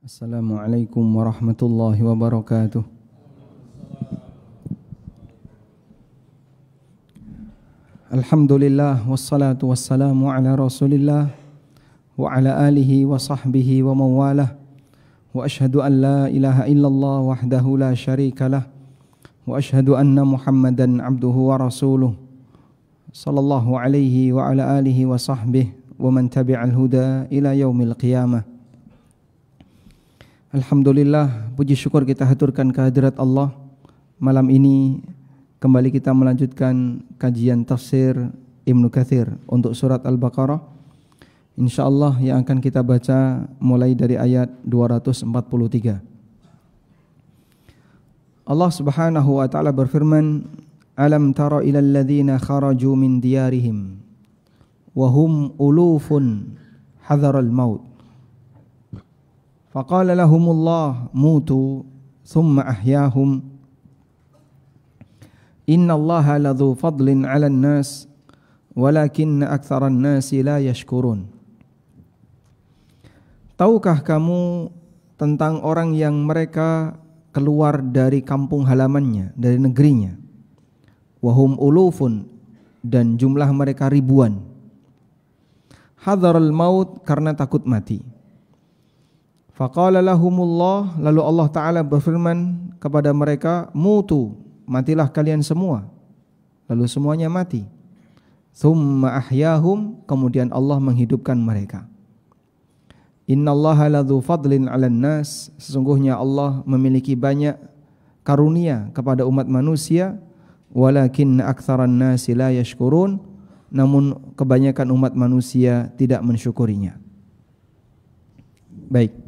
Assalamualaikum warahmatullahi wabarakatuh. Alhamdulillah wassalatu wassalamu ala Rasulillah wa ala alihi wa sahbihi wa mawalah. Wa ashhadu an la ilaha illallah wahdahu la syarika lah. Wa ashhadu anna Muhammadan abduhu wa rasuluh. Sallallahu alaihi wa ala alihi wa sahbihi wa man tabi'al huda ila yaumil qiyamah. Alhamdulillah, puji syukur kita haturkan kehadirat Allah. Malam ini kembali kita melanjutkan kajian tafsir Ibnu Katsir untuk surat Al-Baqarah. InsyaAllah yang akan kita baca mulai dari ayat 243. Allah subhanahu wa ta'ala berfirman, Alam tara ilal ladzina kharaju min diyarihim wahum ulufun hadharal maut faqala lahumullah mutu thumma ahyahum innallaha ladzu fadlin 'alan nas walakinna aktsaran nasi la yashkurun. Tahukah kamu tentang orang yang mereka keluar dari kampung halamannya, dari negerinya, wahum ulufun, dan jumlah mereka ribuan, hadharal maut, karena takut mati. Faqala lahumullah, lalu Allah Ta'ala berfirman kepada mereka, mutu, matilah kalian semua. Lalu semuanya mati. Thumma ahyahum, kemudian Allah menghidupkan mereka. Innallaha ladzu fadlin 'alan nas, sesungguhnya Allah memiliki banyak karunia kepada umat manusia, walakinna aktsaran nasi la yashkurun, namun kebanyakan umat manusia tidak mensyukurinya. Baik.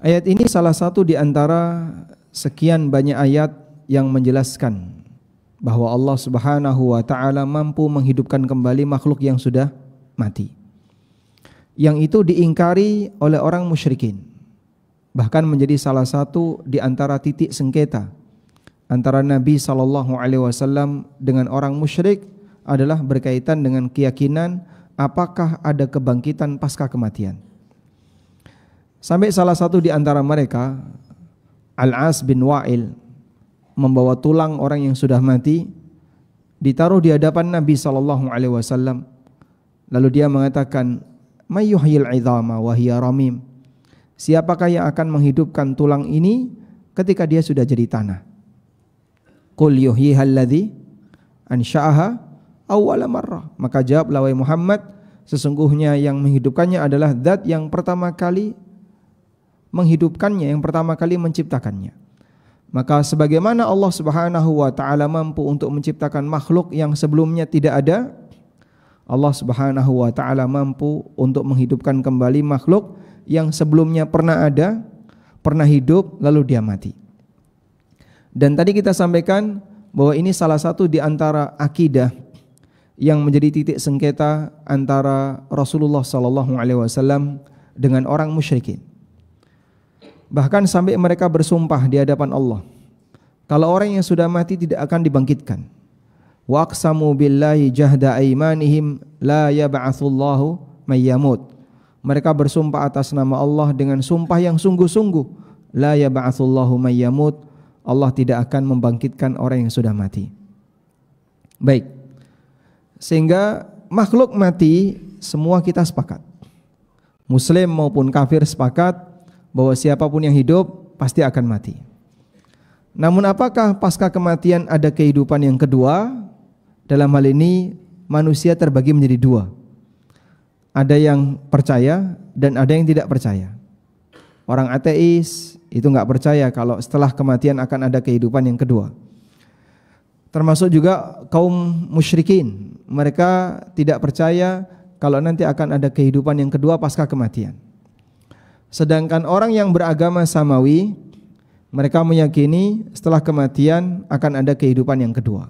Ayat ini salah satu di antara sekian banyak ayat yang menjelaskan bahwa Allah Subhanahu wa ta'ala mampu menghidupkan kembali makhluk yang sudah mati. Yang itu diingkari oleh orang musyrikin. Bahkan menjadi salah satu di antara titik sengketa antara Nabi SAW dengan orang musyrik adalah berkaitan dengan keyakinan apakah ada kebangkitan pasca kematian. Sampai salah satu di antara mereka, Al-As bin Wa'il, membawa tulang orang yang sudah mati, ditaruh di hadapan Nabi SAW. Lalu dia mengatakan, May yuhyil 'idhama wa hiya ramim. Siapakah yang akan menghidupkan tulang ini ketika dia sudah jadi tanah? Qul yuhyihal ladzi ansha'aha awwala marrah. Maka jawablah wahai Muhammad, sesungguhnya yang menghidupkannya adalah zat yang pertama kali menghidupkannya, yang pertama kali menciptakannya. Maka sebagaimana Allah Subhanahu wa ta'ala mampu untuk menciptakan makhluk yang sebelumnya tidak ada, Allah Subhanahu wa ta'ala mampu untuk menghidupkan kembali makhluk yang sebelumnya pernah ada, pernah hidup, lalu dia mati. Dan tadi kita sampaikan bahwa ini salah satu di antara akidah yang menjadi titik sengketa antara Rasulullah SAW dengan orang musyrikin. Bahkan sampai mereka bersumpah di hadapan Allah, kalau orang yang sudah mati tidak akan dibangkitkan. Wa aqsamu billahi jahda aymanihim la yab'atsullahu may yamut. Mereka bersumpah atas nama Allah dengan sumpah yang sungguh-sungguh, la yab'atsullahu may yamut. Allah tidak akan membangkitkan orang yang sudah mati. Baik. Sehingga makhluk mati semua kita sepakat. Muslim maupun kafir sepakat bahwa siapapun yang hidup pasti akan mati. Namun apakah pasca kematian ada kehidupan yang kedua? Dalam hal ini manusia terbagi menjadi dua. Ada yang percaya dan ada yang tidak percaya. Orang ateis itu enggak percaya kalau setelah kematian akan ada kehidupan yang kedua. Termasuk juga kaum musyrikin. Mereka tidak percaya kalau nanti akan ada kehidupan yang kedua pasca kematian. Sedangkan orang yang beragama samawi, mereka meyakini setelah kematian akan ada kehidupan yang kedua.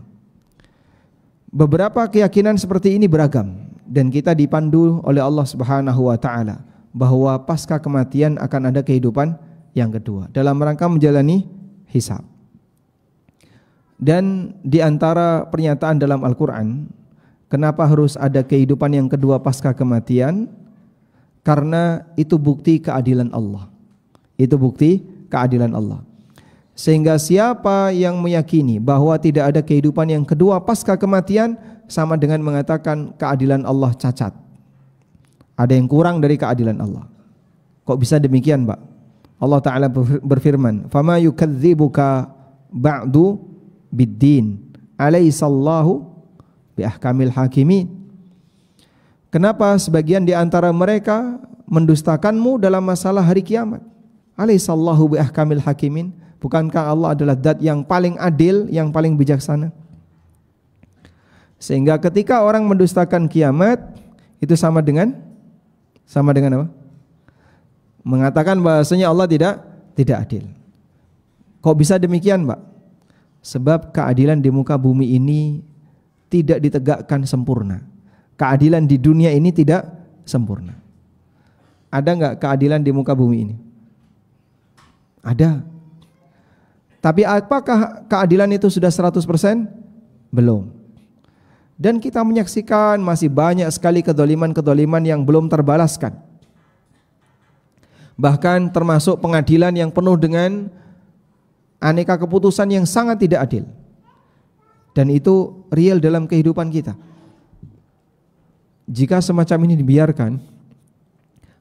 Beberapa keyakinan seperti ini beragam dan kita dipandu oleh Allah Subhanahu wa ta'ala bahwa pasca kematian akan ada kehidupan yang kedua dalam rangka menjalani hisab. Dan di antara pernyataan dalam Al-Quran, kenapa harus ada kehidupan yang kedua pasca kematian? Karena itu bukti keadilan Allah. Itu bukti keadilan Allah. Sehingga siapa yang meyakini bahwa tidak ada kehidupan yang kedua pasca kematian, sama dengan mengatakan keadilan Allah cacat. Ada yang kurang dari keadilan Allah. Kok bisa demikian, Pak? Allah Ta'ala berfirman, "Fama yukadzibuka ba'du biddin, alaihissallahu biahkamil hakimin." Kenapa sebagian di antara mereka mendustakanmu dalam masalah hari kiamat? Alaihissallahu biahkamil hakimin. Bukankah Allah adalah zat yang paling adil, yang paling bijaksana? Sehingga ketika orang mendustakan kiamat, itu sama dengan apa? Mengatakan bahasanya Allah tidak adil. Kok bisa demikian, Pak? Sebab keadilan di muka bumi ini tidak ditegakkan sempurna. Keadilan di dunia ini tidak sempurna. Ada enggak keadilan di muka bumi ini? Ada. Tapi apakah keadilan itu sudah 100%? Belum. Dan kita menyaksikan masih banyak sekali kedoliman-kedoliman yang belum terbalaskan. Bahkan termasuk pengadilan yang penuh dengan aneka keputusan yang sangat tidak adil. Dan itu real dalam kehidupan kita. Jika semacam ini dibiarkan,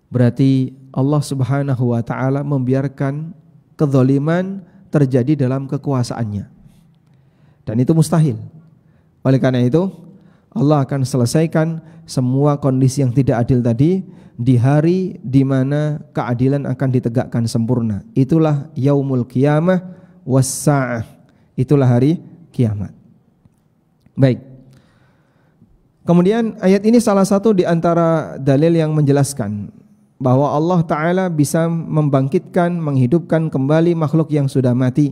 berarti Allah Subhanahu wa Ta'ala membiarkan kedzaliman terjadi dalam kekuasaannya. Dan itu mustahil. Oleh karena itu, Allah akan selesaikan semua kondisi yang tidak adil tadi di hari di mana keadilan akan ditegakkan sempurna. Itulah yaumul qiyamah was-sa'ah. Itulah hari kiamat. Baik. Kemudian ayat ini salah satu di antara dalil yang menjelaskan bahwa Allah Ta'ala bisa membangkitkan, menghidupkan kembali makhluk yang sudah mati.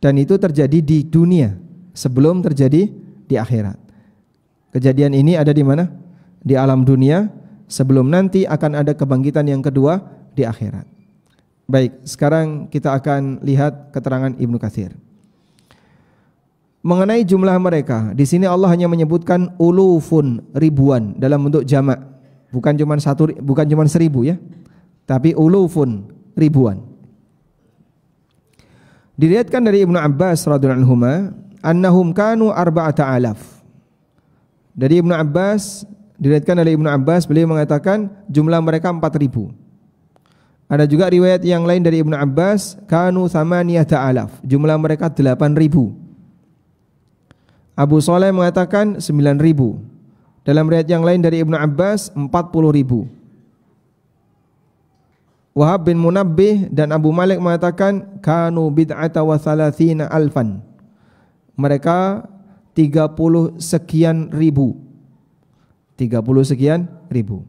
Dan itu terjadi di dunia sebelum terjadi di akhirat. Kejadian ini ada di mana? Di alam dunia, sebelum nanti akan ada kebangkitan yang kedua di akhirat. Baik, sekarang kita akan lihat keterangan Ibnu Katsir. Mengenai jumlah mereka, di sini Allah hanya menyebutkan ulufun, ribuan dalam bentuk jamak. Bukan cuma 1.000 ya, tapi ulufun, ribuan. Diriwayatkan dari Ibnu Abbas radhiyallahu anhuma annahum kanu 4,000. Dari Ibnu Abbas, diriwayatkan dari Ibnu Abbas, beliau mengatakan jumlah mereka 4.000. Ada juga riwayat yang lain dari Ibnu Abbas, kanu 8,000, jumlah mereka 8.000. Abu Saleh mengatakan 9.000. Dalam riwayat yang lain dari Ibnu Abbas 40.000. Wahab bin Munabbih dan Abu Malik mengatakan kanu bid'ata wa thalathina alfan. Mereka 30 sekian ribu. 30 sekian ribu.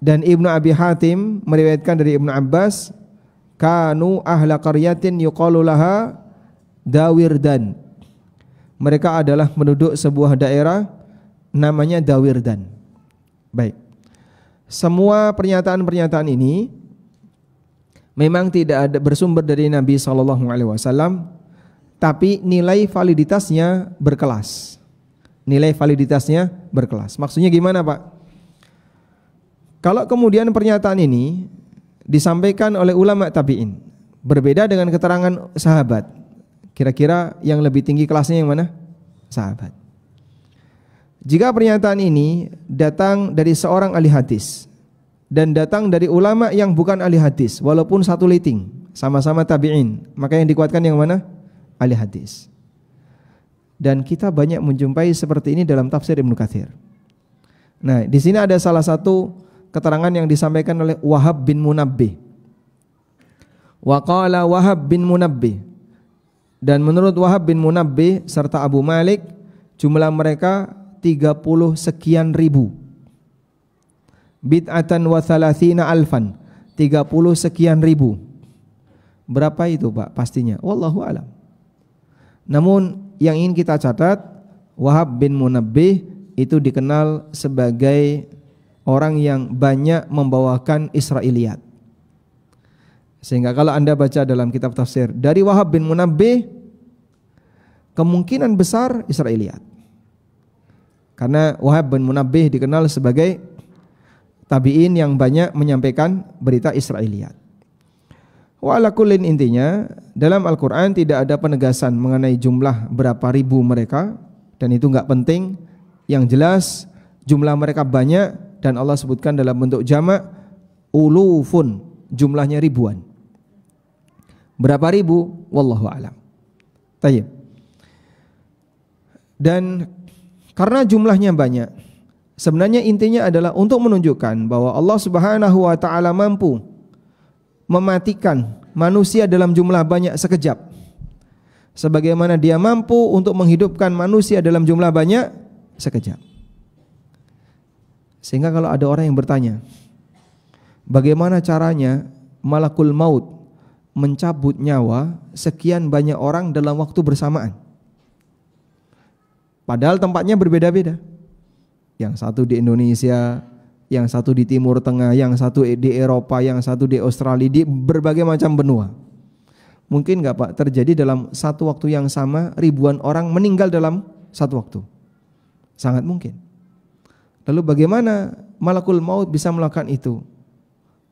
Dan Ibnu Abi Hatim meriwayatkan dari Ibnu Abbas kanu ahla qaryatin yuqalu laha Dawirdan. Mereka adalah penduduk sebuah daerah namanya Dawirdan. Baik. Semua pernyataan-pernyataan ini memang tidak ada bersumber dari Nabi SAW, tapi nilai validitasnya berkelas. Nilai validitasnya berkelas. Maksudnya gimana, Pak? Kalau kemudian pernyataan ini disampaikan oleh ulama tabi'in, berbeda dengan keterangan sahabat, kira-kira yang lebih tinggi kelasnya yang mana? Sahabat. Jika pernyataan ini datang dari seorang ahli hadis dan datang dari ulama yang bukan ahli hadis, walaupun satu liting, sama-sama tabi'in, maka yang dikuatkan yang mana? Ahli hadis. Dan kita banyak menjumpai seperti ini dalam tafsir Ibnu Katsir. Nah, di sini ada salah satu keterangan yang disampaikan oleh Wahab bin Munabbih. Wa qala Wahab bin Munabbih. Dan menurut Wahab bin Munabbih serta Abu Malik, jumlah mereka 30 sekian ribu. Bid'atan wa thalathina alfan, 30 sekian ribu. Berapa itu, Pak? Pastinya wallahu alam. Namun yang ingin kita catat, Wahab bin Munabbih itu dikenal sebagai orang yang banyak membawakan Israiliyat. Sehingga kalau Anda baca dalam kitab tafsir dari Wahab bin Munabbih, kemungkinan besar Israiliyat. Karena Wahab bin Munabbih dikenal sebagai tabi'in yang banyak menyampaikan berita Israiliyat. Wa ala kullin, intinya dalam Al-Quran tidak ada penegasan mengenai jumlah berapa ribu mereka, dan itu enggak penting. Yang jelas jumlah mereka banyak, dan Allah sebutkan dalam bentuk jamak ulufun, jumlahnya ribuan. Berapa ribu? Wallahu a'lam. Tayyib. Dan karena jumlahnya banyak, sebenarnya intinya adalah untuk menunjukkan bahwa Allah Subhanahu wa taala mampu mematikan manusia dalam jumlah banyak sekejap, sebagaimana Dia mampu untuk menghidupkan manusia dalam jumlah banyak sekejap. Sehingga kalau ada orang yang bertanya, bagaimana caranya malakul maut mencabut nyawa sekian banyak orang dalam waktu bersamaan, padahal tempatnya berbeda-beda. Yang satu di Indonesia, yang satu di Timur Tengah, yang satu di Eropa, yang satu di Australia, di berbagai macam benua. Mungkin enggak Pak terjadi dalam satu waktu yang sama ribuan orang meninggal dalam satu waktu? Sangat mungkin. Lalu bagaimana malakul maut bisa melakukan itu?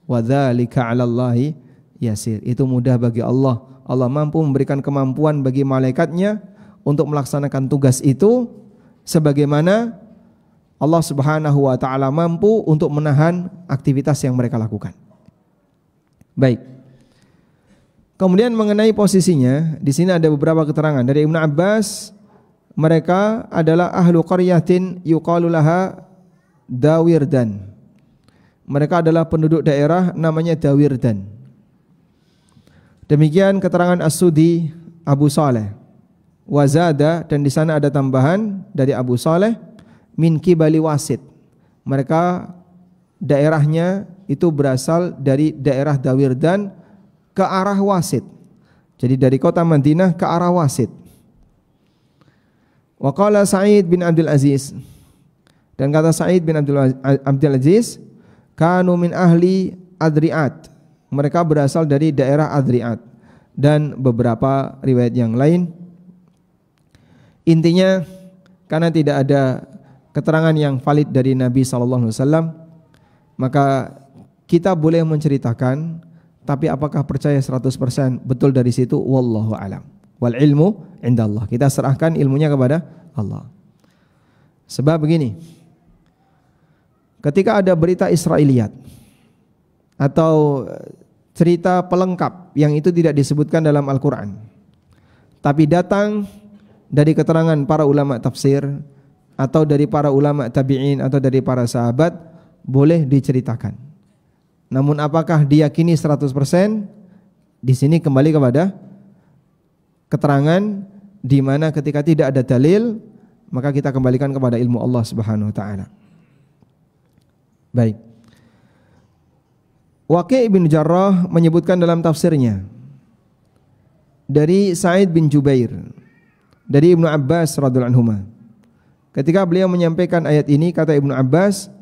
Wa dzalika 'alallahi yasir. Itu mudah bagi Allah. Allah mampu memberikan kemampuan bagi malaikatnya untuk melaksanakan tugas itu, sebagaimana Allah Subhanahu wa taala mampu untuk menahan aktivitas yang mereka lakukan. Baik. Kemudian mengenai posisinya, di sini ada beberapa keterangan dari Ibnu Abbas. Mereka adalah ahlu qaryatin yuqalu laha Dawirdan. Mereka adalah penduduk daerah namanya Dawirdan. Demikian keterangan As-Sudi Abu Saleh. Wazada, dan di sana ada tambahan dari Abu Saleh, min kibali Wasit. Mereka daerahnya itu berasal dari daerah Dawirdan ke arah Wasit. Jadi dari kota Madinah ke arah Wasit. Wa qala Sa'id bin Abdul Aziz, dan kata Sa'id bin Abdul Aziz, kanu min ahli Adri'at. Mereka berasal dari daerah Adri'at, dan beberapa riwayat yang lain. Intinya karena tidak ada keterangan yang valid dari Nabi SAW, maka kita boleh menceritakan, tapi apakah percaya 100% betul dari situ? Wallahu alam. Wal ilmu indallah. Kita serahkan ilmunya kepada Allah. Sebab begini, ketika ada berita Israiliyat atau cerita pelengkap yang itu tidak disebutkan dalam Al-Quran, tapi datang dari keterangan para ulama tafsir atau dari para ulama tabi'in atau dari para sahabat, boleh diceritakan. Namun apakah diyakini 100%? Di sini kembali kepada keterangan, di mana ketika tidak ada dalil, maka kita kembalikan kepada ilmu Allah Subhanahu wa taala. Baik. Waqi' bin Jarrah menyebutkan dalam tafsirnya dari Sa'id bin Jubair dari Ibnu Abbas radhiyallahu anhuma. Ketika beliau menyampaikan ayat ini, kata Ibnu Abbas,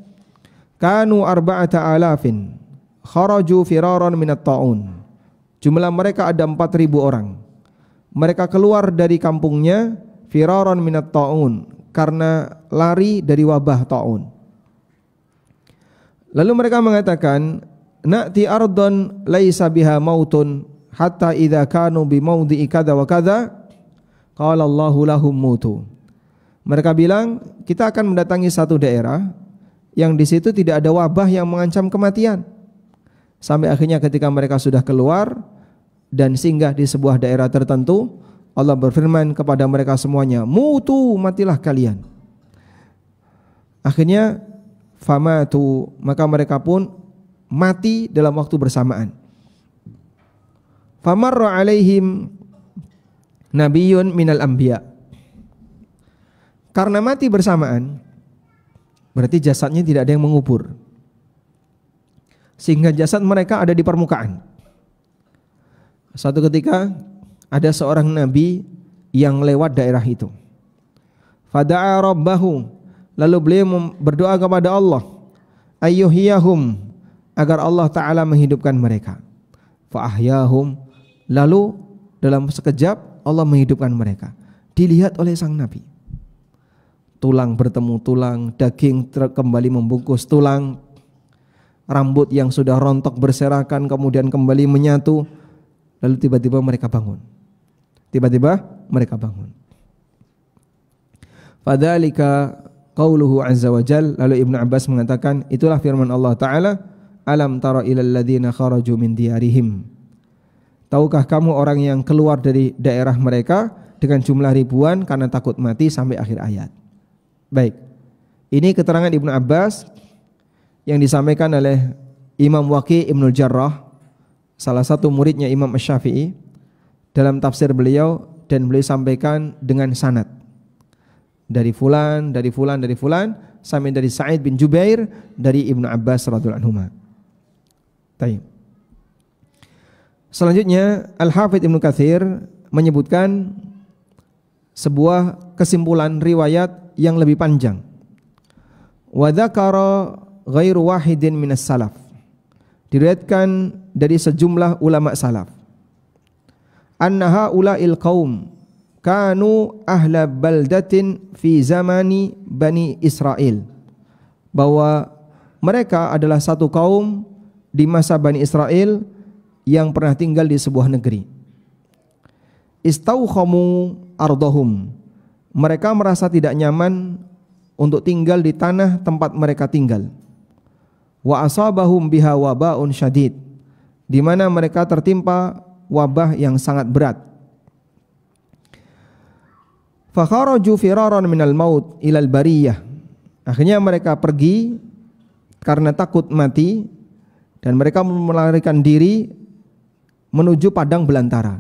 kanu 4,000 kharaju firaran minat ta'un. Jumlah mereka ada 4.000 orang. Mereka keluar dari kampungnya firaran minat ta'un, karena lari dari wabah ta'un. Lalu mereka mengatakan, na'ti ardon laisa biha mautun hatta idza kanu bi maudhi'i kadza wa kadza qala Allahu lahum mutu. Mereka bilang, kita akan mendatangi satu daerah yang di situ tidak ada wabah yang mengancam kematian. Sampai akhirnya ketika mereka sudah keluar dan singgah di sebuah daerah tertentu, Allah berfirman kepada mereka semuanya, mutu, matilah kalian. Akhirnya famatu, maka mereka pun mati dalam waktu bersamaan. Famarra alaihim nabiyyun minal anbiya. Karena mati bersamaan, berarti jasadnya tidak ada yang mengubur, sehingga jasad mereka ada di permukaan. Suatu ketika ada seorang nabi yang lewat daerah itu. Fada'a rabbahu, lalu beliau berdoa kepada Allah, ayyuhiyahum, agar Allah Ta'ala menghidupkan mereka. Fa'ahyahum, lalu dalam sekejap Allah menghidupkan mereka. Dilihat oleh sang nabi, tulang bertemu tulang, daging kembali membungkus tulang, rambut yang sudah rontok berserakan kemudian kembali menyatu, lalu tiba-tiba mereka bangun. Tiba-tiba mereka bangun. Fadzalika qauluhu azza wa jalla, lalu Ibnu Abbas mengatakan, itulah firman Allah Ta'ala, alam tara ilal ladzina kharaju min diyarihim. Tahukah kamu orang yang keluar dari daerah mereka dengan jumlah ribuan karena takut mati, sampai akhir ayat. Baik. Ini keterangan Ibnu Abbas yang disampaikan oleh Imam Waqi' Ibnul Jarrah, salah satu muridnya Imam Asy-Syafi'i, dalam tafsir beliau, dan beliau sampaikan dengan sanad. Dari fulan, dari fulan, dari fulan, sampai dari Sa'id bin Jubair, dari Ibnu Abbas radhiyallahu anhu. Baik. Selanjutnya Al-Hafidz Ibnu Katsir menyebutkan sebuah kesimpulan riwayat yang lebih panjang. Wa dzakara ghairu wahidin minas salaf. Diriwayatkan dari sejumlah ulama salaf. Anna haula'il qaum kanu ahla baldatin fi zamani Bani Israel. Bahwa mereka adalah satu kaum di masa Bani Israel yang pernah tinggal di sebuah negeri. Istauhamu ardahum. Mereka merasa tidak nyaman untuk tinggal di tanah tempat mereka tinggal. Wa asabahum biha wabaun syadid, di mana mereka tertimpa wabah yang sangat berat. Fakharaju firaran minal maut ilal bariyah. Akhirnya mereka pergi karena takut mati, dan mereka melarikan diri menuju padang belantara.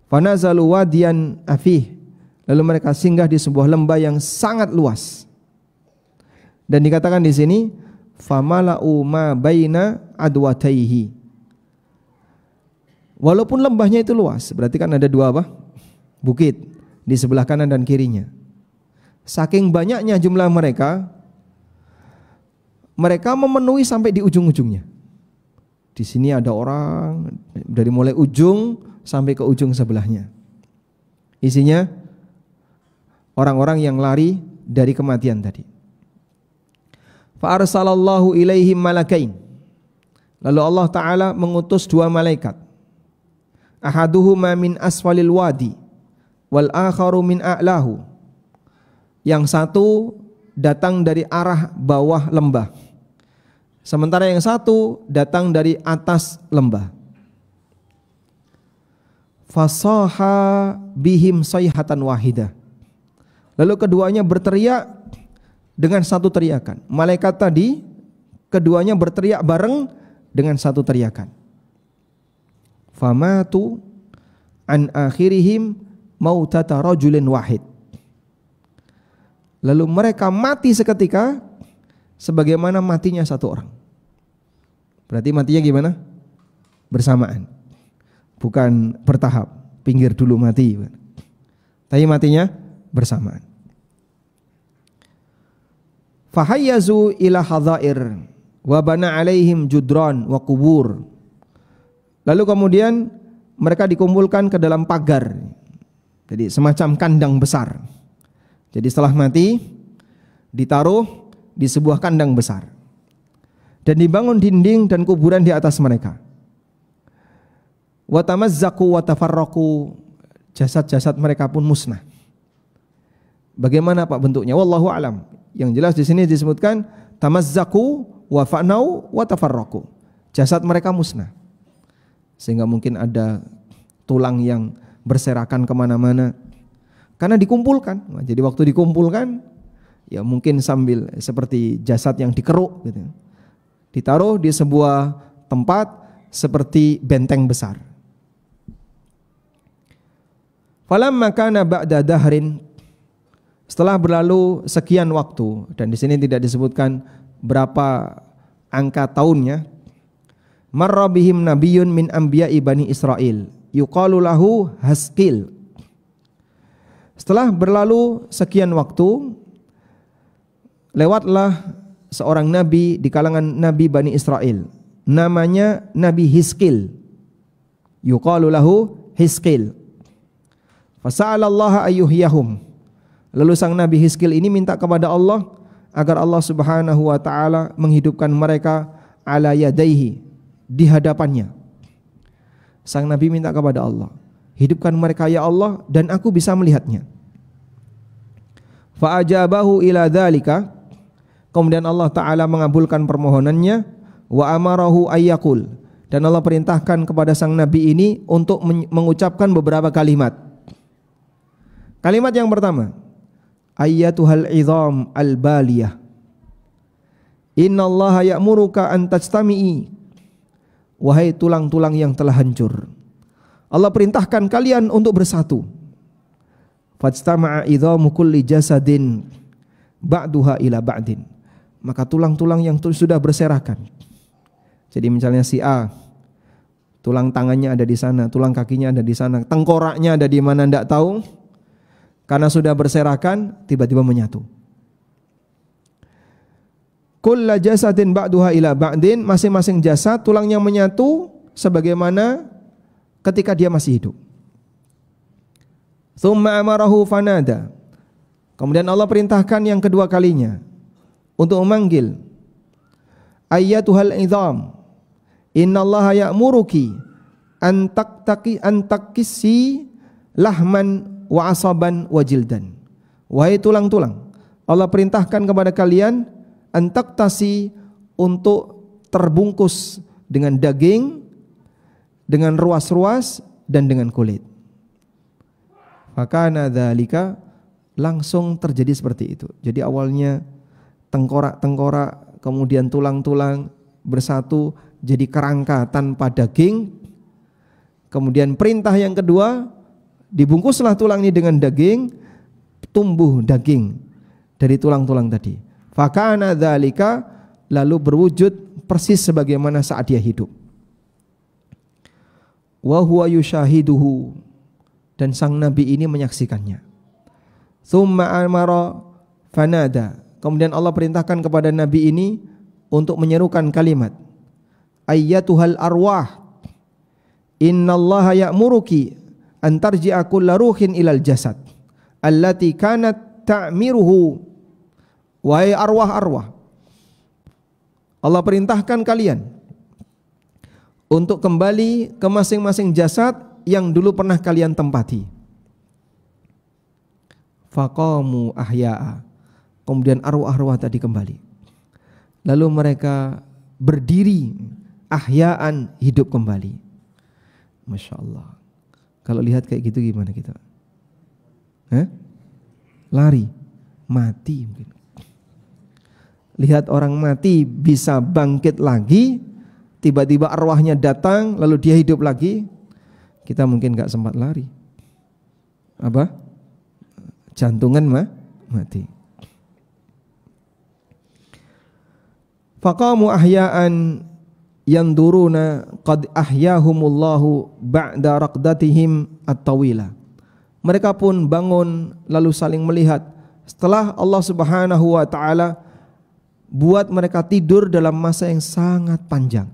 Fanazalu wadiyan afih. Lalu mereka singgah di sebuah lembah yang sangat luas. Dan dikatakan di sini, famala'u ma baina adwataihi. Walaupun lembahnya itu luas, berarti kan ada dua apa? Bukit di sebelah kanan dan kirinya. Saking banyaknya jumlah mereka, mereka memenuhi sampai di ujung-ujungnya. Di sini ada orang dari mulai ujung sampai ke ujung sebelahnya. Isinya orang-orang yang lari dari kematian tadi. Fa arsalallahu ilaihim malakain. Lalu Allah Ta'ala mengutus dua malaikat. Ahaduhuma min asfalil wadi wal akharu min a'lahu. Yang satu datang dari arah bawah lembah, sementara yang satu datang dari atas lembah. Fasaha bihim sayhatan wahidah. Lalu keduanya berteriak dengan satu teriakan. Malaikat tadi keduanya berteriak bareng dengan satu teriakan. Famatu an akhirihim mautata rajulin wahid. Lalu mereka mati seketika sebagaimana matinya satu orang. Berarti matinya gimana? Bersamaan. Bukan bertahap, pinggir dulu mati. Tapi matinya bersamaan. Fahayyazu ila hadhair wa bana alaihim judran wa kubur. Lalu kemudian mereka dikumpulkan ke dalam pagar. Jadi semacam kandang besar. Jadi setelah mati ditaruh di sebuah kandang besar. Dan dibangun dinding dan kuburan di atas mereka. Wa tamazzaku wa tafarraqu. Jasad-jasad mereka pun musnah. Bagaimana Pak bentuknya? Wallahu alam. Yang jelas di sini disebutkan tamazzaku wa fa'nau wa tafarraqu. Jasad mereka musnah. Sehingga mungkin ada tulang yang berserakan kemana-mana karena dikumpulkan. Jadi waktu dikumpulkan, ya mungkin sambil seperti jasad yang dikeruk gitu. Ditaruh di sebuah tempat seperti benteng besar. Falamma kana ba'da dahrin, setelah berlalu sekian waktu, dan di sini tidak disebutkan berapa angka tahunnya. Marra bihim nabiyyun min anbiya'i Bani Israel yuqalu lahu Haskil. Setelah berlalu sekian waktu, lewatlah seorang nabi di kalangan nabi Bani Israel, namanya Nabi Hiskil. Yuqalu lahu Hiskil. Fasa'ala Allah ayyuhyahum. Lalu sang Nabi Hiskil ini minta kepada Allah agar Allah Subhanahu wa taala menghidupkan mereka ala yadaihi, di hadapannya. Sang Nabi minta kepada Allah, hidupkan mereka ya Allah dan aku bisa melihatnya. Fa'ajabahu ila dzalika, kemudian Allah Ta'ala mengabulkan permohonannya. Wa amarahu ayyakul, dan Allah perintahkan kepada sang Nabi ini untuk mengucapkan beberapa kalimat. Kalimat yang pertama, ayyatuhal idham al-baliyah, innallaha ya'muruka an tajtami'i, wahai tulang-tulang yang telah hancur, Allah perintahkan kalian untuk bersatu. Fajtama'a idhamu kulli jasadin ba'duha ila ba'din, maka tulang-tulang yang sudah berserakan. Jadi misalnya si A, tulang tangannya ada di sana, tulang kakinya ada di sana, tengkoraknya ada di mana tidak tahu, karena sudah berserakan tiba-tiba menyatu. Kulla jasadin ba'duha ila ba'din, masing-masing jasad tulangnya menyatu sebagaimana ketika dia masih hidup. Tsumma amarahu fanada, kemudian Allah perintahkan yang kedua kalinya untuk memanggil, ayyatuhal idham, innallaha ya'muruki an takisi lahman wa asaban wa jildan, wahai tulang-tulang, Allah perintahkan kepada kalian an taktasi, untuk terbungkus dengan daging, dengan ruas-ruas dan dengan kulit. Fakana dzalika, langsung terjadi seperti itu. Jadi awalnya tengkorak-tengkorak, kemudian tulang-tulang bersatu jadi kerangka tanpa daging. Kemudian perintah yang kedua, dibungkuslah tulang ini dengan daging, tumbuh daging dari tulang-tulang tadi. Fakana dzalika, lalu berwujud persis sebagaimana saat dia hidup. Wa huwa yushahiduhu, dan sang Nabi ini menyaksikannya. Tsumma amara fanada, kemudian Allah perintahkan kepada Nabi ini untuk menyerukan kalimat, ayyatuhal arwah, innallaha ya'muruki an tarji'a kulla ruhin ilal jasad allati kanat ta'miruhu, wahai arwah-arwah, Allah perintahkan kalian untuk kembali ke masing-masing jasad yang dulu pernah kalian tempati. Faqamu ahya'a, kemudian arwah-arwah tadi kembali, lalu mereka berdiri, ahya'an, hidup kembali. Masya Allah. Kalau lihat kayak gitu gimana kita? Lari, mati mungkin. Lihat orang mati bisa bangkit lagi, tiba-tiba arwahnya datang, lalu dia hidup lagi. Kita mungkin gak sempat lari. Apa? Jantungan mati. Faqamu ahya'an yanduruna qad ahyahumullahu ba'da raqdatihim at-tawila. Mereka pun bangun lalu saling melihat setelah Allah Subhanahu wa taala buat mereka tidur dalam masa yang sangat panjang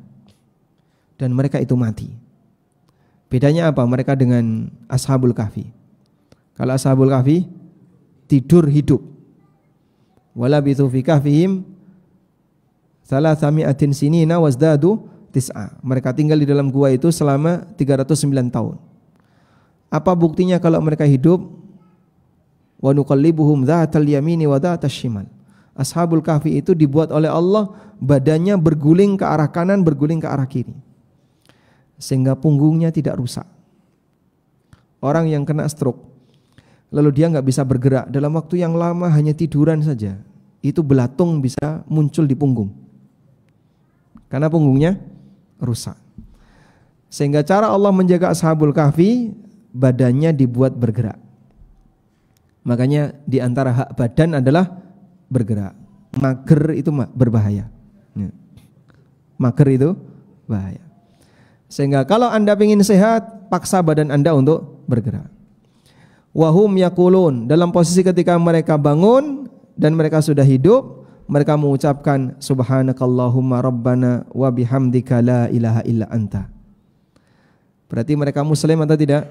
dan mereka itu mati. Bedanya apa mereka dengan Ashabul Kahfi? Kalau Ashabul Kahfi tidur hidup. Wala bithu fi kahfihim salasami'atin sinina wazdadu tis'a. Mereka tinggal di dalam gua itu selama 309 tahun. Apa buktinya kalau mereka hidup? Wa nuqallibuhum dzatal yamini wa dzatal shimal. Ashabul Kahfi itu dibuat oleh Allah badannya berguling ke arah kanan, berguling ke arah kiri, sehingga punggungnya tidak rusak. Orang yang kena stroke lalu dia nggak bisa bergerak dalam waktu yang lama, hanya tiduran saja, itu belatung bisa muncul di punggung karena punggungnya rusak. Sehingga cara Allah menjaga Ashabul Kahfi, badannya dibuat bergerak. Makanya di antara hak badan adalah bergerak. Mager itu berbahaya. Mager itu bahaya. Sehingga kalau Anda ingin sehat, paksa badan Anda untuk bergerak. Wahum yaqulun, dalam posisi ketika mereka bangun dan mereka sudah hidup, mereka mengucapkan subhanakallahumma rabbana wa bihamdika la ilaha illa anta. Berarti mereka muslim atau tidak?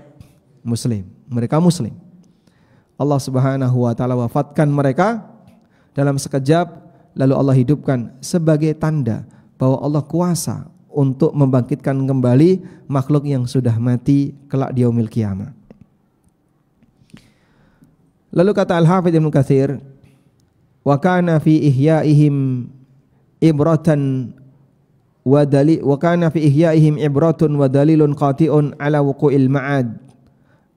Muslim. Mereka muslim. Allah Subhanahu wa taala wafatkan mereka dalam sekejap, lalu Allah hidupkan sebagai tanda bahwa Allah kuasa untuk membangkitkan kembali makhluk yang sudah mati kelak di yaumil qiyamah. Lalu kata Al-Hafidz Ibnu Katsir, wa kana fi ihyaihim ibratan wa kana fi ihyaihim ibratun wa dalilun qati'un ala wuqu'il ma'ad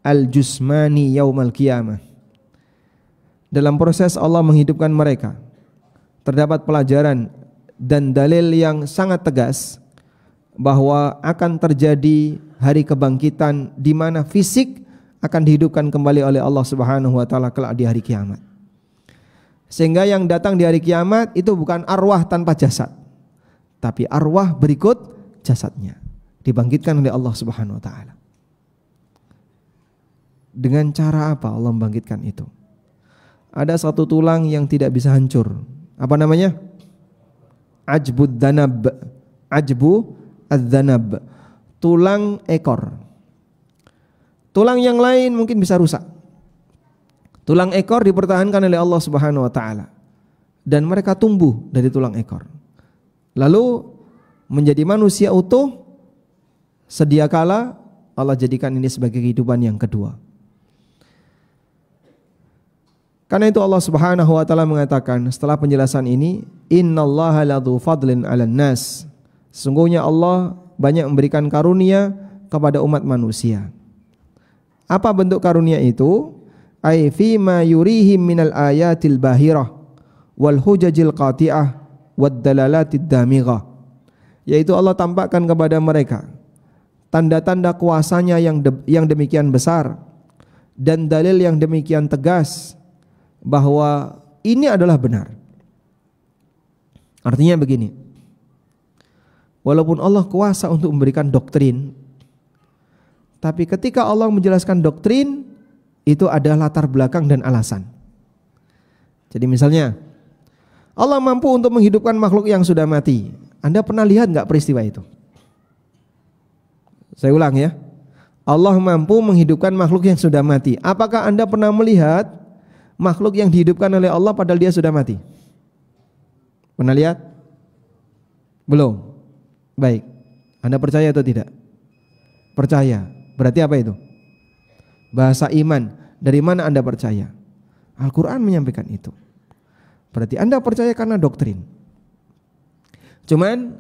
al-jusmani yaumal qiyamah. Dalam proses Allah menghidupkan mereka terdapat pelajaran dan dalil yang sangat tegas bahwa akan terjadi hari kebangkitan di mana fisik akan dihidupkan kembali oleh Allah Subhanahu wa taala kelak di hari kiamat. Sehingga yang datang di hari kiamat itu bukan arwah tanpa jasad, tapi arwah berikut jasadnya dibangkitkan oleh Allah Subhanahu wa taala. Dengan cara apa Allah membangkitkan itu? Ada satu tulang yang tidak bisa hancur. Apa namanya? Ajbud danab. Ajbu adzanab. Tulang ekor. Tulang yang lain mungkin bisa rusak. Tulang ekor dipertahankan oleh Allah Subhanahu wa taala dan mereka tumbuh dari tulang ekor. Lalu menjadi manusia utuh, sedia kala Allah jadikan ini sebagai kehidupan yang kedua. Karena itu Allah Subhanahu wa taala mengatakan setelah penjelasan ini, innallaha ladzu fadlin 'alan nas. Sesungguhnya Allah banyak memberikan karunia kepada umat manusia. Apa bentuk karunia itu? Ai fi ma yurihim minal ayatil bahirah wal hujajil qati'ah wad dalalatid damighah. Yaitu Allah tampakkan kepada mereka tanda-tanda kuasanya yang demikian besar dan dalil yang demikian tegas bahwa ini adalah benar. Artinya begini, walaupun Allah kuasa untuk memberikan doktrin, tapi ketika Allah menjelaskan doktrin, itu ada latar belakang dan alasan. Jadi misalnya, Allah mampu untuk menghidupkan makhluk yang sudah mati. Anda pernah lihat nggak peristiwa itu? Saya ulang ya. Allah mampu menghidupkan makhluk yang sudah mati. Apakah Anda pernah melihat makhluk yang dihidupkan oleh Allah padahal dia sudah mati? Pernah lihat? Belum. Baik. Anda percaya atau tidak? Percaya. Berarti apa itu? Bahasa iman. Dari mana Anda percaya? Al-Quran menyampaikan itu. Berarti Anda percaya karena doktrin. Cuman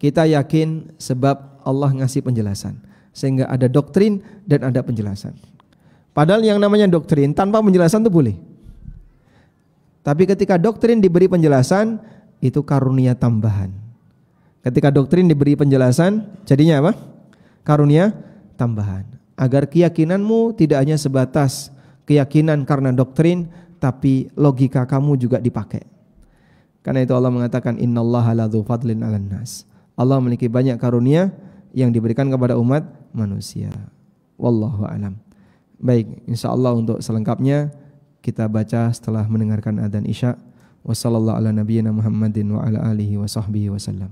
kita yakin sebab Allah ngasih penjelasan, sehingga ada doktrin dan ada penjelasan. Padahal yang namanya doktrin tanpa penjelasan itu boleh. Tapi ketika doktrin diberi penjelasan, itu karunia tambahan. Ketika doktrin diberi penjelasan, jadinya apa? Karunia tambahan. Agar keyakinanmu tidak hanya sebatas keyakinan karena doktrin, tapi logika kamu juga dipakai. Karena itu Allah mengatakan innallaha ladzu fadlin 'alan nas. Allah memiliki banyak karunia yang diberikan kepada umat manusia. Wallahu a'lam. Baik, insyaallah untuk selengkapnya kita baca setelah mendengarkan adzan Isya. Wassallallahu ala nabiyyina Muhammadin wa ala alihi wa sahbihi wasallam.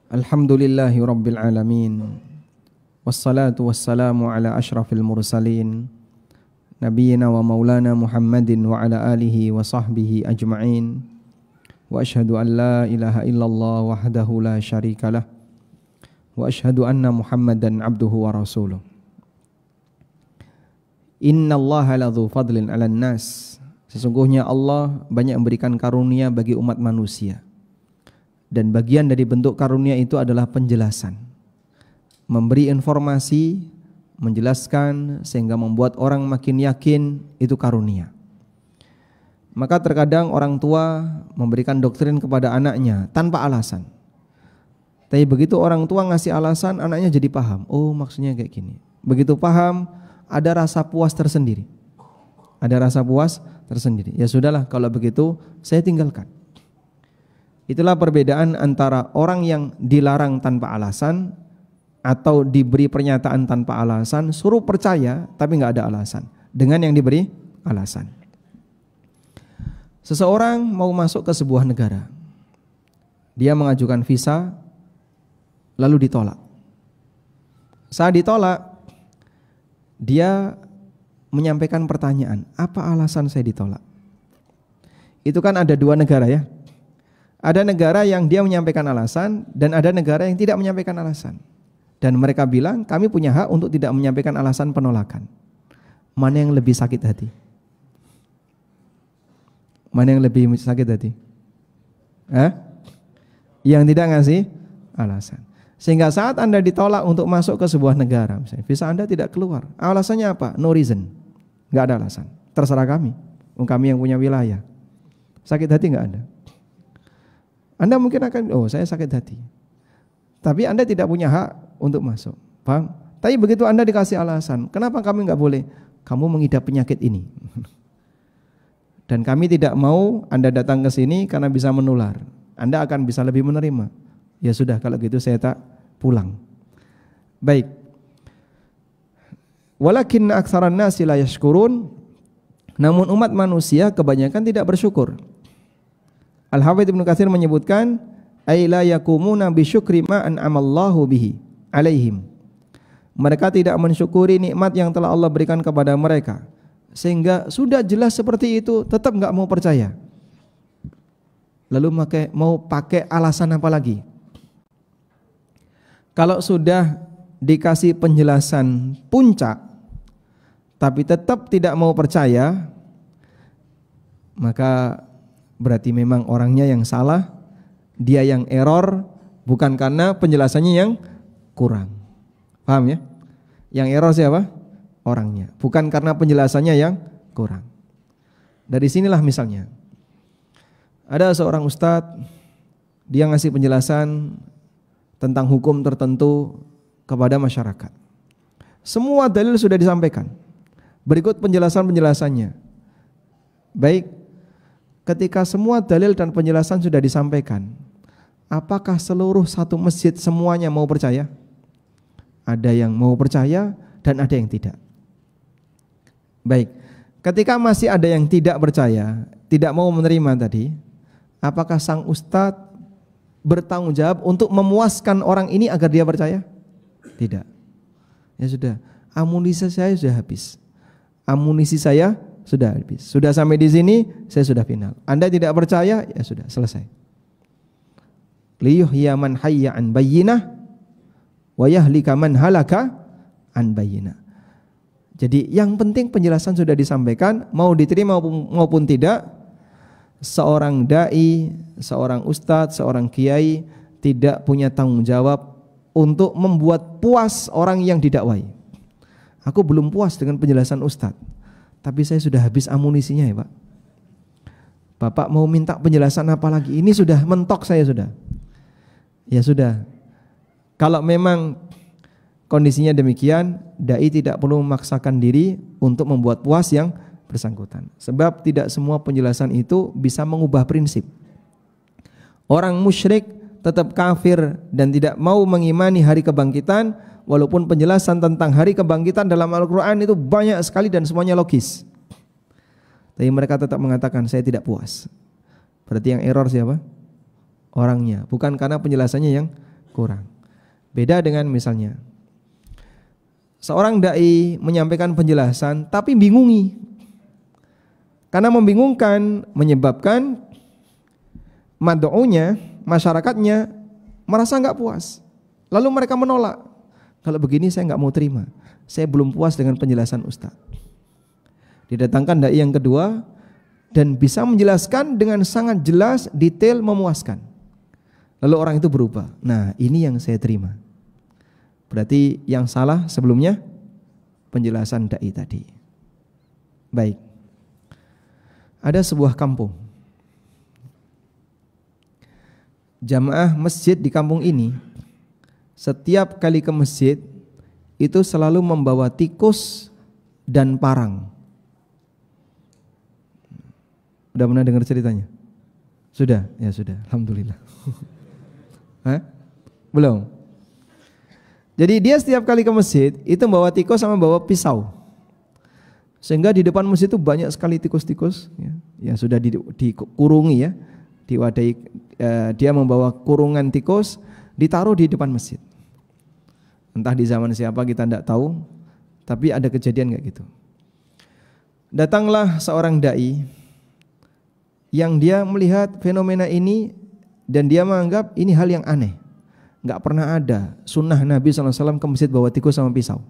Alhamdulillahi Rabbil Alamin. Wassalatu wassalamu ala ashrafil mursalin Nabiyyina wa maulana Muhammadin wa ala alihi wa sahbihi ajma'in. Wa ashhadu an la ilaha illallah wahdahu la syarikalah. Wa ashhadu anna Muhammadan abduhu wa rasuluh. Inna allaha ladzu fadlin 'alan nas. Sesungguhnya Allah banyak memberikan karunia bagi umat manusia. Dan bagian dari bentuk karunia itu adalah penjelasan. Memberi informasi, menjelaskan sehingga membuat orang makin yakin itu karunia. Maka terkadang orang tua memberikan doktrin kepada anaknya tanpa alasan. Tapi begitu orang tua ngasih alasan, anaknya jadi paham. Oh, maksudnya kayak gini. Begitu paham, ada rasa puas tersendiri. Ada rasa puas tersendiri. Ya sudahlah, kalau begitu saya tinggalkan. Itulah perbedaan antara orang yang dilarang tanpa alasan atau diberi pernyataan tanpa alasan, suruh percaya tapi nggak ada alasan, dengan yang diberi alasan. Seseorang mau masuk ke sebuah negara, dia mengajukan visa, lalu ditolak. Saat ditolak, dia menyampaikan pertanyaan, apa alasan saya ditolak? Itu kan ada dua negara ya. Ada negara yang dia menyampaikan alasan dan ada negara yang tidak menyampaikan alasan. Dan mereka bilang kami punya hak untuk tidak menyampaikan alasan penolakan. Mana yang lebih sakit hati? Mana yang lebih sakit hati? Yang tidak ngasih alasan. Sehingga saat Anda ditolak untuk masuk ke sebuah negara, misalnya visa Anda tidak keluar. Alasannya apa? No reason. Enggak ada alasan. Terserah kami. Kami yang punya wilayah. Sakit hati enggak Anda? Anda mungkin akan, oh saya sakit hati. Tapi Anda tidak punya hak untuk masuk. Paham? Tapi begitu Anda dikasih alasan, kenapa kami enggak boleh? Kamu mengidap penyakit ini. Dan kami tidak mau Anda datang ke sini karena bisa menular. Anda akan bisa lebih menerima. Ya sudah, kalau gitu saya tak pulang. Baik. Walakin aktsaran nasi la yashkurun. Namun umat manusia kebanyakan tidak bersyukur. Al-Hafidz Ibnu Katsir menyebutkan ay la yakumuna bi syukri ma an'amallahu bihi alaihim. Mereka tidak mensyukuri nikmat yang telah Allah berikan kepada mereka. Sehingga sudah jelas seperti itu tetap enggak mau percaya. Lalu mau pakai alasan apa lagi? Kalau sudah dikasih penjelasan puncak tapi tetap tidak mau percaya, maka berarti memang orangnya yang salah, dia yang error, bukan karena penjelasannya yang kurang. Paham ya? Yang error siapa? Orangnya, bukan karena penjelasannya yang kurang. Dari sinilah misalnya ada seorang ustadz, dia ngasih penjelasan tentang hukum tertentu kepada masyarakat. Semua dalil sudah disampaikan. Berikut penjelasan-penjelasannya. Baik, ketika semua dalil dan penjelasan sudah disampaikan, apakah seluruh satu masjid semuanya mau percaya? Ada yang mau percaya dan ada yang tidak. Baik, ketika masih ada yang tidak percaya, tidak mau menerima tadi, apakah sang ustadz bertanggung jawab untuk memuaskan orang ini agar dia percaya? Tidak. Ya sudah, amunisi saya sudah habis. Amunisi saya sudah habis. Sudah sampai di sini, saya sudah final. Anda tidak percaya, ya sudah, selesai. Liyuhya man hayya an bayyinah wa yahlika man halaka an bayyinah. Jadi yang penting penjelasan sudah disampaikan, mau diterima maupun tidak. Seorang dai, seorang ustadz, seorang kiai tidak punya tanggung jawab untuk membuat puas orang yang didakwai. Aku belum puas dengan penjelasan ustadz, tapi saya sudah habis amunisinya ya Pak. Bapak mau minta penjelasan apa lagi? Ini sudah mentok saya sudah. Ya sudah. Kalau memang kondisinya demikian, dai tidak perlu memaksakan diri untuk membuat puas yang bersangkutan. Sebab tidak semua penjelasan itu bisa mengubah prinsip. Orang musyrik tetap kafir dan tidak mau mengimani hari kebangkitan, walaupun penjelasan tentang hari kebangkitan dalam Al-Quran itu banyak sekali dan semuanya logis. Tapi mereka tetap mengatakan saya tidak puas. Berarti yang error siapa? Orangnya, bukan karena penjelasannya yang kurang. Beda dengan misalnya seorang dai menyampaikan penjelasan tapi bingungi. Karena membingungkan menyebabkan mad'unya, masyarakatnya merasa enggak puas. Lalu mereka menolak. Kalau begini saya enggak mau terima. Saya belum puas dengan penjelasan Ustaz. Didatangkan dai yang kedua dan bisa menjelaskan dengan sangat jelas, detail, memuaskan. Lalu orang itu berubah. Nah, ini yang saya terima. Berarti yang salah sebelumnya penjelasan dai tadi. Baik. Ada sebuah kampung. Jamaah masjid di kampung ini setiap kali ke masjid itu selalu membawa tikus dan parang. Udah pernah dengar ceritanya? Sudah? Ya sudah, alhamdulillah. Hah? Belum? Jadi dia setiap kali ke masjid itu bawa tikus sama bawa pisau. Sehingga di depan masjid itu banyak sekali tikus-tikus ya sudah dikurungi ya, diwadahi. Dia membawa kurungan tikus ditaruh di depan masjid. Entah di zaman siapa kita tidak tahu, tapi ada kejadian kayak gitu. Datanglah seorang dai yang dia melihat fenomena ini dan dia menganggap ini hal yang aneh. Enggak pernah ada sunnah Nabi SAW ke masjid bawa tikus sama pisau.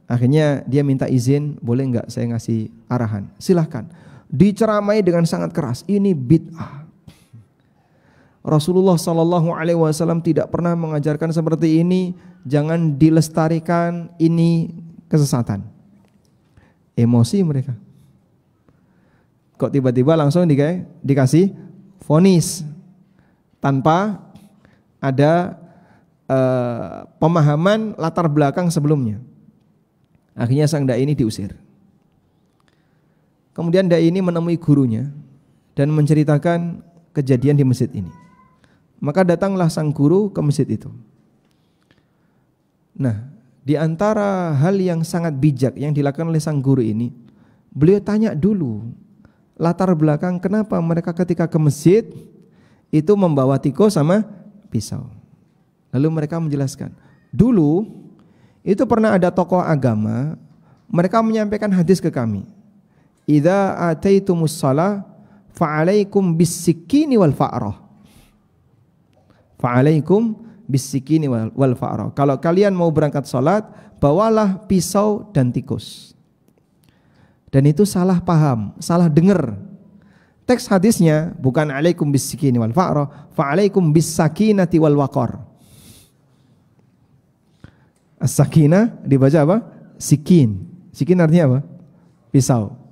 Akhirnya dia minta izin, boleh enggak saya ngasih arahan? Silahkan. Diceramai dengan sangat keras, ini bid'ah. Rasulullah SAW tidak pernah mengajarkan seperti ini, jangan dilestarikan, ini kesesatan. Emosi mereka. Kok tiba-tiba langsung dikasih vonis tanpa ada pemahaman latar belakang sebelumnya. Akhirnya sang dai ini diusir. Kemudian dai ini menemui gurunya dan menceritakan kejadian di masjid ini. Maka datanglah sang guru ke masjid itu. Nah, di antara hal yang sangat bijak yang dilakukan oleh sang guru ini, beliau tanya dulu latar belakang kenapa mereka ketika ke masjid itu membawa tikus sama pisau. Lalu mereka menjelaskan, dulu itu pernah ada tokoh agama, mereka menyampaikan hadis ke kami. Idza ataitumus shalah fa'alaikum bis-sikini wal fa'rah. Fa'alaikum bis-sikini wal fa'rah. Kalau kalian mau berangkat salat, bawalah pisau dan tikus. Dan itu salah paham, salah dengar. Teks hadisnya bukan alaikum bis-sikini wal fa'rah, fa'alaikum bis-sakinati wal waqar. As-sakinah dibaca apa? Sikin. Sikin artinya apa? Pisau.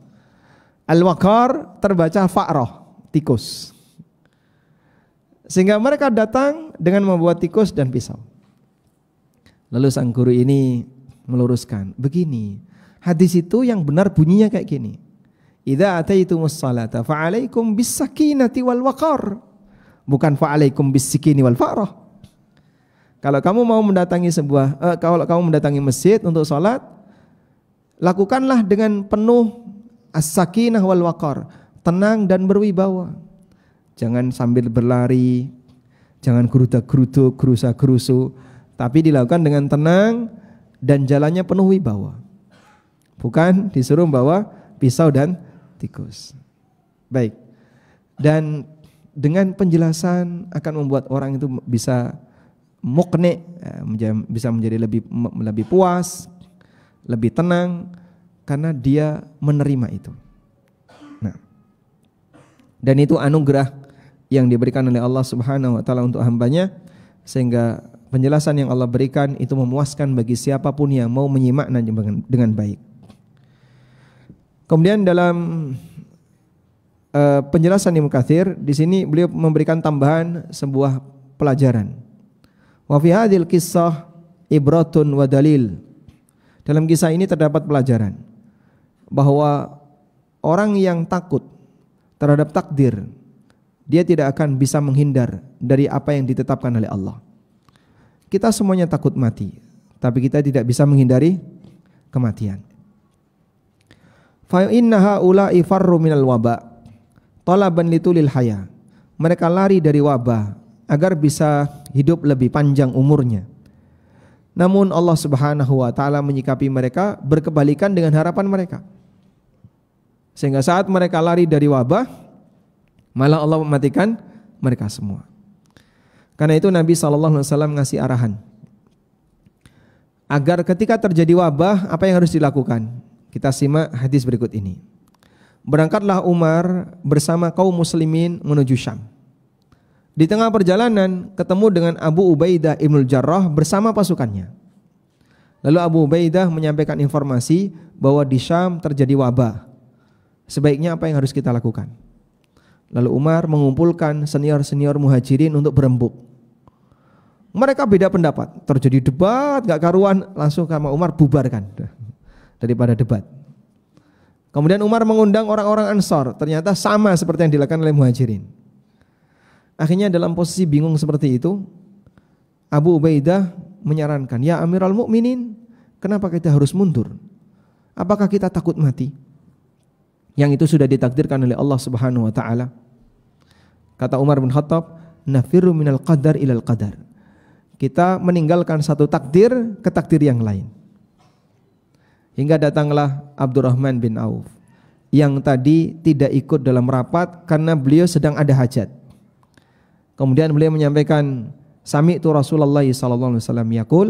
Al-waqar terbaca fa'rah, tikus. Sehingga mereka datang dengan membawa tikus dan pisau. Lalu sang guru ini meluruskan, begini, hadis itu yang benar bunyinya kayak gini. Idza ataitumus salata fa'alaikum bis-sakinati wal waqar. Bukan fa'alaikum bis-sikini wal fa'rah. Kalau kamu mau mendatangi kalau kamu mendatangi masjid untuk sholat, lakukanlah dengan penuh as-sakinah wal waqar, tenang dan berwibawa. Jangan sambil berlari, jangan geruda-geruduk, gerusa-gerusu, tapi dilakukan dengan tenang dan jalannya penuh wibawa. Bukan disuruh bawa pisau dan tikus. Baik. Dan dengan penjelasan akan membuat orang itu bisa muqni, bisa menjadi lebih puas, lebih tenang karena dia menerima itu. Nah, dan itu anugerah yang diberikan oleh Allah Subhanahu wa taala untuk hambanya, sehingga penjelasan yang Allah berikan itu memuaskan bagi siapapun yang mau menyimaknya dengan baik. Kemudian dalam penjelasan Ibnu Katsir di sini beliau memberikan tambahan sebuah pelajaran. Wa fi hadhil qissah ibratun wa dalil. Dalam kisah ini terdapat pelajaran bahwa orang yang takut terhadap takdir, dia tidak akan bisa menghindar dari apa yang ditetapkan oleh Allah. Kita semuanya takut mati, tapi kita tidak bisa menghindari kematian. Fa inna haula'i farru minal waba talaban litulil haya. Mereka lari dari wabah agar bisa hidup lebih panjang umurnya. Namun Allah Subhanahu wa taala menyikapi mereka berkebalikan dengan harapan mereka. Sehingga saat mereka lari dari wabah, malah Allah mematikan mereka semua. Karena itu Nabi SAW ngasih arahan agar ketika terjadi wabah apa yang harus dilakukan. Kita simak hadis berikut ini. Berangkatlah Umar bersama kaum muslimin menuju Syam. Di tengah perjalanan ketemu dengan Abu Ubaidah Ibnul Jarrah bersama pasukannya. Lalu Abu Ubaidah menyampaikan informasi bahwa di Syam terjadi wabah. Sebaiknya apa yang harus kita lakukan? Lalu Umar mengumpulkan senior-senior muhajirin untuk berembuk. Mereka beda pendapat, terjadi debat gak karuan, langsung sama Umar bubarkan daripada debat. Kemudian Umar mengundang orang-orang Ansar, ternyata sama seperti yang dilakukan oleh muhajirin. Akhirnya dalam posisi bingung seperti itu, Abu Ubaidah menyarankan, ya Amirul Mukminin, kenapa kita harus mundur? Apakah kita takut mati? Yang itu sudah ditakdirkan oleh Allah Subhanahu wa taala. Kata Umar bin Khattab, nafiru minal qadar ilal qadar. Kita meninggalkan satu takdir ke takdir yang lain. Hingga datanglah Abdurrahman bin Auf yang tadi tidak ikut dalam rapat karena beliau sedang ada hajat. Kemudian beliau menyampaikan, sami'tu Rasulullah sallallahu alaihi wasallam yaqul,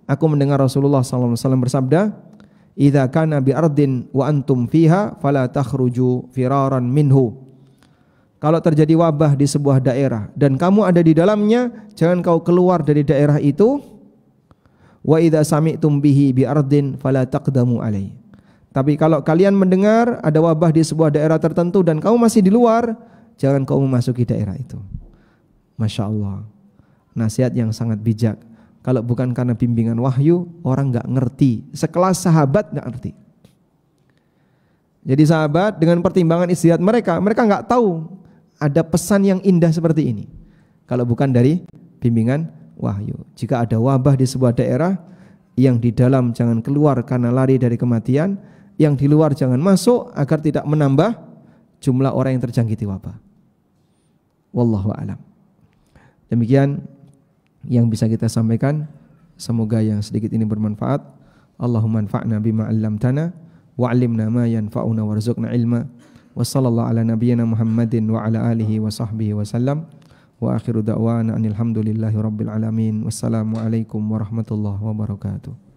aku mendengar Rasulullah sallallahu alaihi wasallam bersabda, idza kana bi ardin wa antum fiha fala takhruju firaran minhu. Kalau terjadi wabah di sebuah daerah dan kamu ada di dalamnya, jangan kau keluar dari daerah itu. Wa idza sami'tum bihi bi ardin fala taqdamu alai. Tapi kalau kalian mendengar ada wabah di sebuah daerah tertentu dan kamu masih di luar, jangan kau memasuki daerah itu. Masya Allah, nasihat yang sangat bijak. Kalau bukan karena bimbingan wahyu, orang gak ngerti. Sekelas sahabat gak ngerti. Jadi sahabat dengan pertimbangan ijtihad mereka gak tahu ada pesan yang indah seperti ini kalau bukan dari bimbingan wahyu. Jika ada wabah di sebuah daerah, yang di dalam jangan keluar karena lari dari kematian, yang di luar jangan masuk agar tidak menambah jumlah orang yang terjangkiti wabah. Wallahu a'lam. Demikian yang bisa kita sampaikan, semoga yang sedikit ini bermanfaat. Allahumma anfa'na bima 'allamtana wa 'allimna ma yanfa'una warzuqna ilma. Wa sallallahu ala nabiyyina Muhammadin wa ala alihi wa sahbihi wa sallam. Wa akhiru da'wana anil hamdulillahi rabbil alamin. Wassalamu alaikum warahmatullahi wabarakatuh.